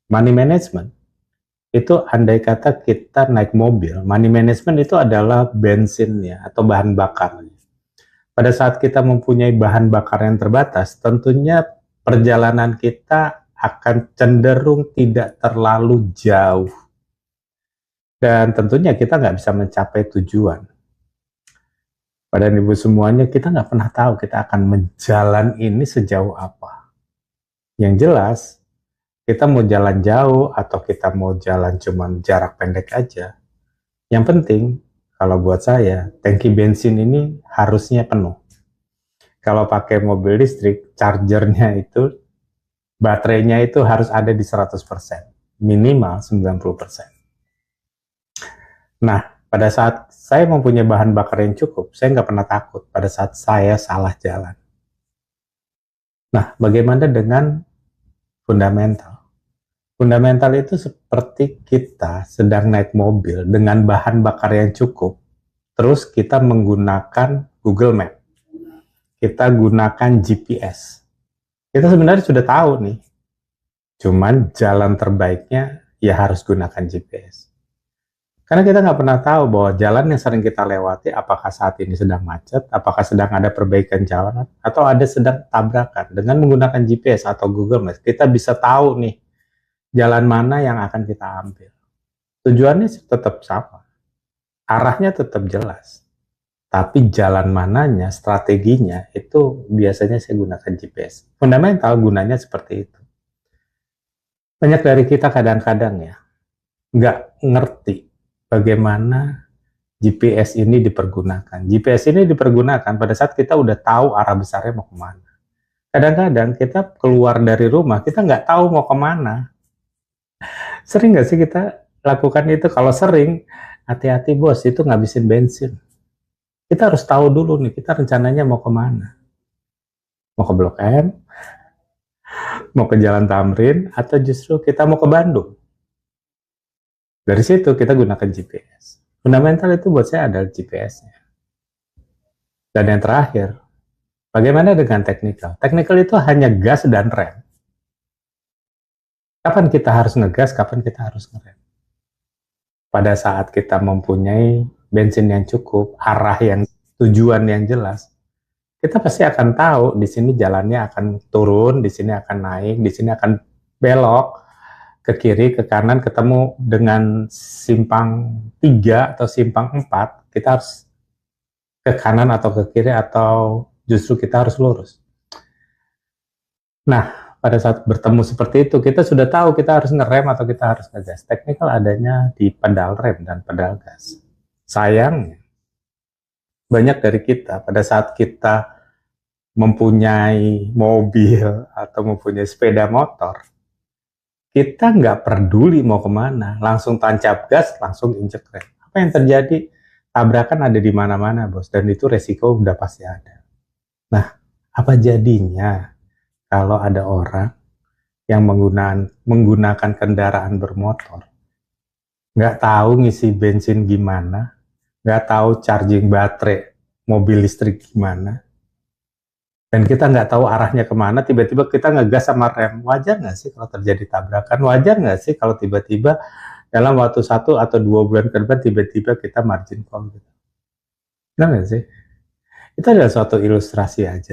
Money management itu andai kata kita naik mobil, money management itu adalah bensinnya atau bahan bakarnya. Pada saat kita mempunyai bahan bakar yang terbatas, tentunya perjalanan kita akan cenderung tidak terlalu jauh. Dan tentunya kita nggak bisa mencapai tujuan. Pada ibu semuanya, kita nggak pernah tahu kita akan menjalan ini sejauh apa. Yang jelas, kita mau jalan jauh atau kita mau jalan cuman jarak pendek aja. Yang penting, kalau buat saya, tangki bensin ini harusnya penuh. Kalau pakai mobil listrik, chargernya itu, baterainya itu harus ada di 100%, minimal 90%. Nah, pada saat saya mempunyai bahan bakar yang cukup, saya nggak pernah takut pada saat saya salah jalan. Nah, bagaimana dengan fundamental? Fundamental itu seperti kita sedang naik mobil dengan bahan bakar yang cukup, terus kita menggunakan Google Map, kita gunakan GPS. Kita sebenarnya sudah tahu nih, cuman jalan terbaiknya ya harus gunakan GPS. Karena kita nggak pernah tahu bahwa jalan yang sering kita lewati apakah saat ini sedang macet, apakah sedang ada perbaikan jalan, atau ada sedang tabrakan. Dengan menggunakan GPS atau Google Maps, kita bisa tahu nih, jalan mana yang akan kita ambil. Tujuannya tetap sama, arahnya tetap jelas, tapi jalan mananya, strateginya, itu biasanya saya gunakan GPS. Fundamental gunanya seperti itu. Banyak dari kita kadang-kadang ya, nggak ngerti bagaimana GPS ini dipergunakan. GPS ini dipergunakan pada saat kita udah tahu arah besarnya mau kemana. Kadang-kadang kita keluar dari rumah, kita nggak tahu mau kemana. Sering nggak sih kita lakukan itu? Kalau sering, hati-hati bos, itu ngabisin bensin. Kita harus tahu dulu nih, kita rencananya mau kemana. Mau ke Blok M, mau ke Jalan Tamrin, atau justru kita mau ke Bandung. Dari situ kita gunakan GPS. Fundamental itu buat saya adalah GPS-nya. Dan yang terakhir, bagaimana dengan teknikal? Teknikal itu hanya gas dan rem. Kapan kita harus ngegas, kapan kita harus ngerem. Pada saat kita mempunyai bensin yang cukup, arah yang tujuan yang jelas, kita pasti akan tahu di sini jalannya akan turun, di sini akan naik, di sini akan belok ke kiri, ke kanan, ketemu dengan simpang 3 atau simpang 4, kita harus ke kanan atau ke kiri atau justru kita harus lurus. Nah, pada saat bertemu seperti itu, kita sudah tahu kita harus ngerem atau kita harus ngegas. Teknikal adanya di pedal rem dan pedal gas. Sayangnya, banyak dari kita pada saat kita mempunyai mobil atau mempunyai sepeda motor, kita nggak peduli mau kemana, langsung tancap gas, langsung injek rem. Apa yang terjadi? Tabrakan ada di mana-mana, bos, dan itu resiko udah pasti ada. Nah, apa jadinya kalau ada orang yang menggunakan kendaraan bermotor, nggak tahu ngisi bensin gimana, nggak tahu charging baterai mobil listrik gimana, dan kita nggak tahu arahnya kemana, tiba-tiba kita ngegas sama rem. Wajar nggak sih kalau terjadi tabrakan? Wajar nggak sih kalau tiba-tiba dalam waktu 1 atau 2 bulan ke depan tiba-tiba kita margin call gitu? Benar nggak sih? Itu adalah suatu ilustrasi aja.